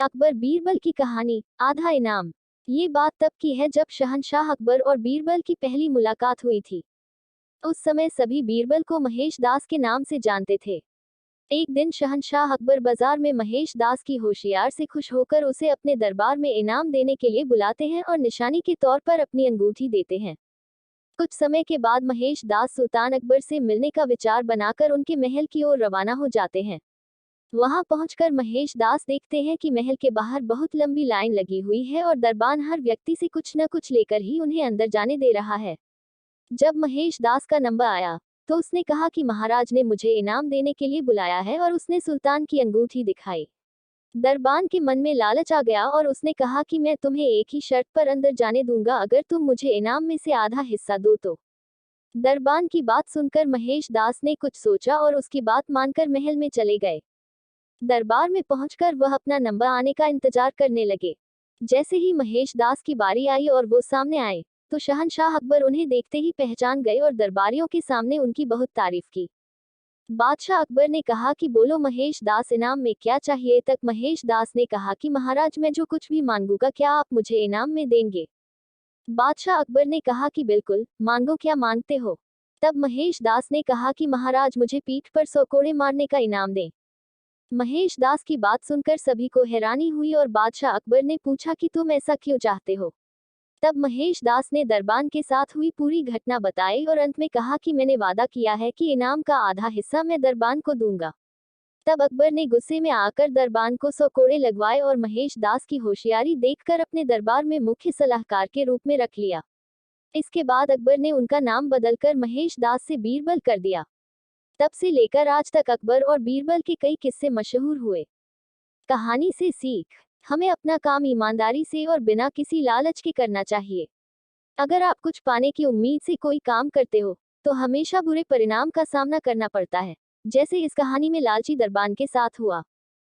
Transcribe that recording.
अकबर बीरबल की कहानी, आधा इनाम। ये बात तब की है जब शहंशाह अकबर और बीरबल की पहली मुलाकात हुई थी। उस समय सभी बीरबल को महेश दास के नाम से जानते थे। एक दिन शहंशाह अकबर बाजार में महेश दास की होशियार से खुश होकर उसे अपने दरबार में इनाम देने के लिए बुलाते हैं और निशानी के तौर पर अपनी अंगूठी देते हैं। कुछ समय के बाद महेश दास सुल्तान अकबर से मिलने का विचार बनाकर उनके महल की ओर रवाना हो जाते हैं। वहां पहुंचकर महेश दास देखते हैं कि महल के बाहर बहुत लंबी लाइन लगी हुई है और दरबान हर व्यक्ति से कुछ न कुछ लेकर ही उन्हें अंदर जाने दे रहा है। जब महेश दास का नंबर आया तो उसने कहा कि महाराज ने मुझे इनाम देने के लिए बुलाया है और उसने सुल्तान की अंगूठी दिखाई। दरबान के मन में लालच आ गया और उसने कहा कि मैं तुम्हें एक ही शर्त पर अंदर जाने दूंगा, अगर तुम मुझे इनाम में से आधा हिस्सा दो तो। दरबान की बात सुनकर महेश दास ने कुछ सोचा और उसकी बात मानकर महल में चले गए। दरबार में पहुंचकर वह अपना नंबर आने का इंतजार करने लगे। जैसे ही महेश दास की बारी आई और वो सामने आए तो शहंशाह अकबर उन्हें देखते ही पहचान गए और दरबारियों के सामने उनकी बहुत तारीफ की। बादशाह अकबर ने कहा कि बोलो महेश दास, इनाम में क्या चाहिए। तक महेश दास ने कहा कि महाराज, मैं जो कुछ भी मांगूंगा क्या आप मुझे इनाम में देंगे। बादशाह अकबर ने कहा कि बिल्कुल, मांगो, क्या मांगते हो। तब महेश दास ने कहा कि महाराज, मुझे पीठ पर 100 कोड़े मारने का इनाम दें। महेश दास की बात सुनकर सभी को हैरानी हुई और बादशाह अकबर ने पूछा कि तुम ऐसा क्यों चाहते हो। तब महेश दास ने दरबान के साथ हुई पूरी घटना बताई और अंत में कहा कि मैंने वादा किया है कि इनाम का आधा हिस्सा मैं दरबान को दूंगा। तब अकबर ने गुस्से में आकर दरबान को 100 कोड़े लगवाए और महेश दास की होशियारी देखकर अपने दरबार में मुख्य सलाहकार के रूप में रख लिया। इसके बाद अकबर ने उनका नाम बदलकर महेश दास से बीरबल कर दिया। तब से लेकर आज तक अकबर और बीरबल के कई किस्से मशहूर हुए। कहानी से सीख, हमें अपना काम ईमानदारी से और बिना किसी लालच के करना चाहिए। अगर आप कुछ पाने की उम्मीद से कोई काम करते हो तो हमेशा बुरे परिणाम का सामना करना पड़ता है, जैसे इस कहानी में लालची दरबान के साथ हुआ।